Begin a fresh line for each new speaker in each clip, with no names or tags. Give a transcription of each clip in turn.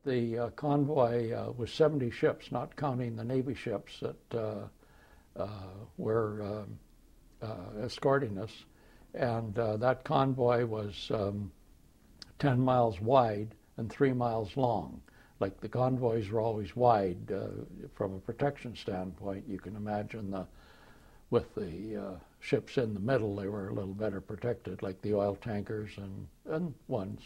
The convoy was 70 ships, not counting the Navy ships that were escorting us. And that convoy was 10 miles wide and 3 miles long. Like the convoys were always wide from a protection standpoint. You can imagine with the ships in the middle, they were a little better protected, like the oil tankers and ones.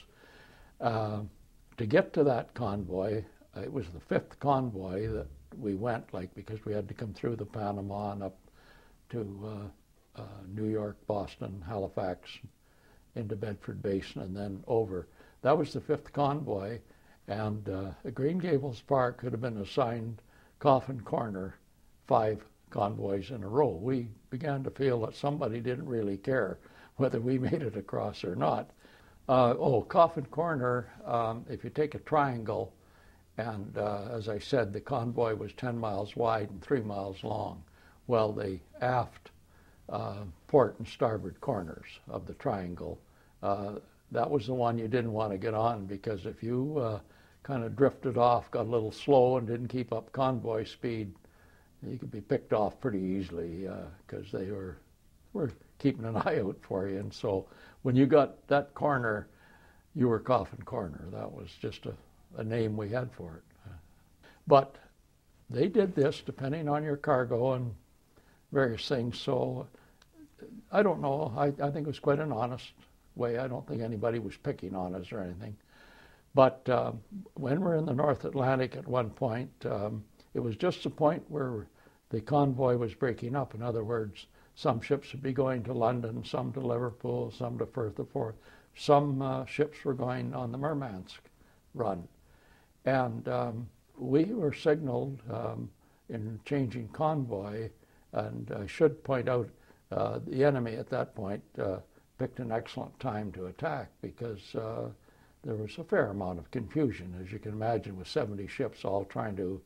To get to that convoy, it was the fifth convoy that we went, because we had to come through the Panama and up to New York, Boston, Halifax, into Bedford Basin, and then over. That was the fifth convoy, and Green Gables Park could have been assigned Coffin Corner 5 convoys in a row. We began to feel that somebody didn't really care whether we made it across or not. Coffin Corner, if you take a triangle, and as I said, the convoy was 10 miles wide and 3 miles long. Well, the aft port and starboard corners of the triangle, that was the one you didn't want to get on, because if you kind of drifted off, got a little slow, and didn't keep up convoy speed, you could be picked off pretty easily, because they were keeping an eye out for you. And so when you got that corner, you were Coffin Corner. That was just a name we had for it. But they did this depending on your cargo and various things. So I don't know. I think it was quite an honest way. I don't think anybody was picking on us or anything. But when we're in the North Atlantic at one point, it was just the point where the convoy was breaking up. In other words, some ships would be going to London, some to Liverpool, some to Firth of Forth. Some ships were going on the Murmansk run. And we were signaled in changing convoy, and I should point out the enemy at that point picked an excellent time to attack, because there was a fair amount of confusion, as you can imagine, with 70 ships all trying to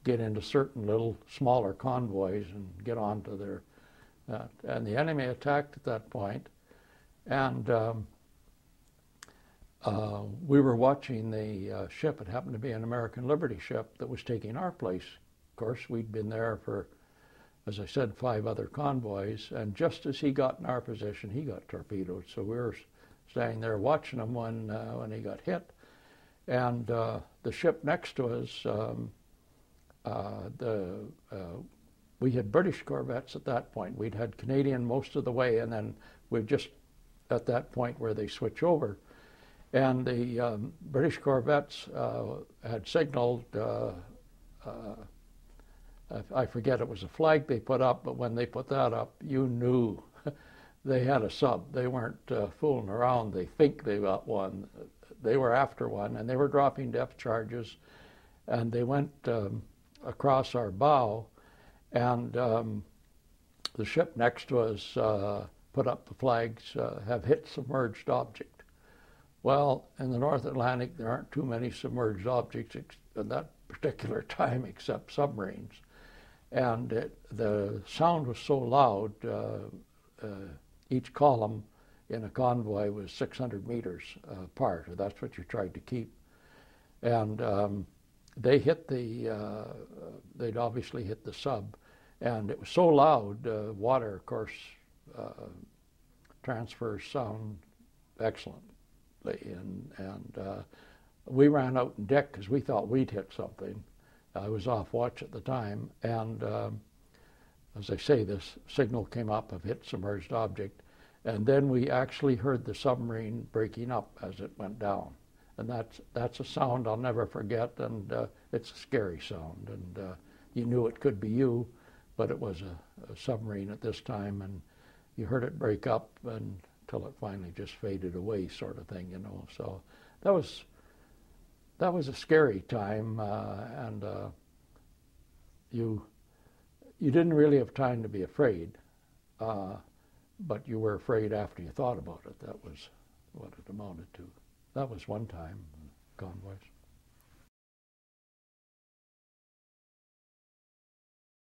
get into certain little smaller convoys and get onto their and the enemy attacked at that point, and we were watching the ship. It happened to be an American Liberty ship that was taking our place. Of course, we'd been there for, as I said, 5 other convoys, and just as he got in our position, he got torpedoed. So we were standing there watching him when he got hit, and the ship next to us, we had British corvettes at that point. We'd had Canadian most of the way, and then we're just at that point where they switch over. And the British corvettes had signaled, I forget, it was a flag they put up, but when they put that up, you knew they had a sub. They weren't fooling around. They think they got one. They were after one, and they were dropping depth charges, and they went across our bow, and the ship next to us put up the flags, have hit submerged object. Well, in the North Atlantic, there aren't too many submerged objects at that particular time except submarines. And the sound was so loud, each column in a convoy was 600 meters apart, or that's what you tried to keep. And they hit they'd obviously hit the sub, and it was so loud, water, of course, transfers sound excellently, and we ran out on deck because we thought we'd hit something. I was off watch at the time, and as I say, this signal came up of hit submerged object, and then we actually heard the submarine breaking up as it went down. And that's a sound I'll never forget, and it's a scary sound. And you knew it could be you, but it was a submarine at this time, and you heard it break up until it finally just faded away, sort of thing, you know. So that was a scary time, and you didn't really have time to be afraid, but you were afraid after you thought about it. That was what it amounted to. That was one time, convoys.